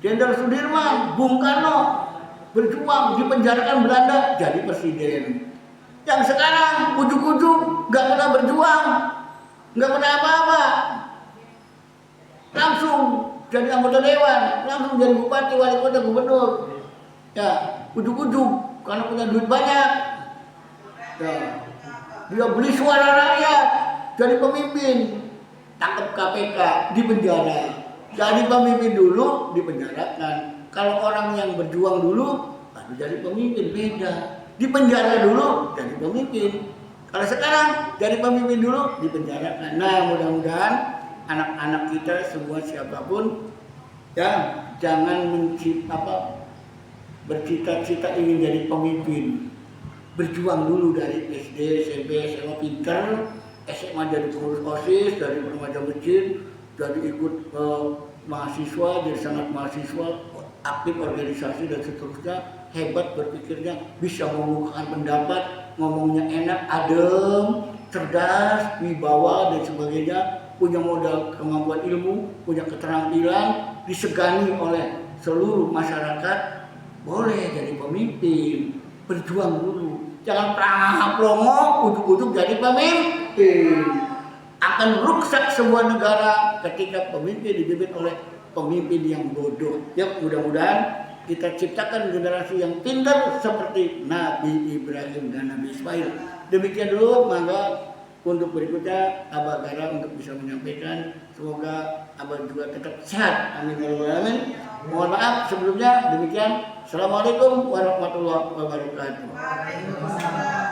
Jenderal Sudirman, Bung Karno berjuang, dipenjarakan Belanda jadi presiden. Yang sekarang ujuk-ujuk nggak pernah berjuang, nggak pernah apa-apa, langsung jadi anggota dewan, langsung jadi bupati, wali kota, gubernur. Ya, ujuk-ujuk karena punya duit banyak. Ya. Dia beli suara rakyat, jadi pemimpin, tangkap KPK, dipenjara. Jadi pemimpin dulu, dipenjarakan. Kalau orang yang berjuang dulu, baru jadi pemimpin, beda. Dipenjara dulu, jadi pemimpin. Kalau sekarang, jadi pemimpin dulu, dipenjarakan. Nah, mudah-mudahan anak-anak kita semua siapapun, ya jangan bercita-cita ingin jadi pemimpin. Berjuang dulu dari SD, SMP, SMA, pintar, SMA jadi pengurus OSIS, dari remaja masjid, jadi ikut mahasiswa, jadi sangat mahasiswa, aktif organisasi dan seterusnya, hebat berpikirnya, bisa mengemukakan pendapat, ngomongnya enak, adem, cerdas, wibawa dan sebagainya, punya modal kemampuan ilmu, punya keterampilan, disegani oleh seluruh masyarakat, boleh jadi pemimpin, berjuang dulu. Jangan pernah promo, ujuk-ujuk jadi pemimpin. Akan rusak sebuah negara ketika pemimpin dipimpin oleh pemimpin yang bodoh. Ya, mudah-mudahan kita ciptakan generasi yang pintar seperti Nabi Ibrahim dan Nabi Ismail. Demikian dulu, maka untuk berikutnya Abah Gara untuk bisa menyampaikan. Semoga Abah juga tetap sehat. Amin ya rabbal alamin. Mohon maaf sebelumnya. Demikian. Assalamualaikum warahmatullahi wabarakatuh. Waalaikumsalam.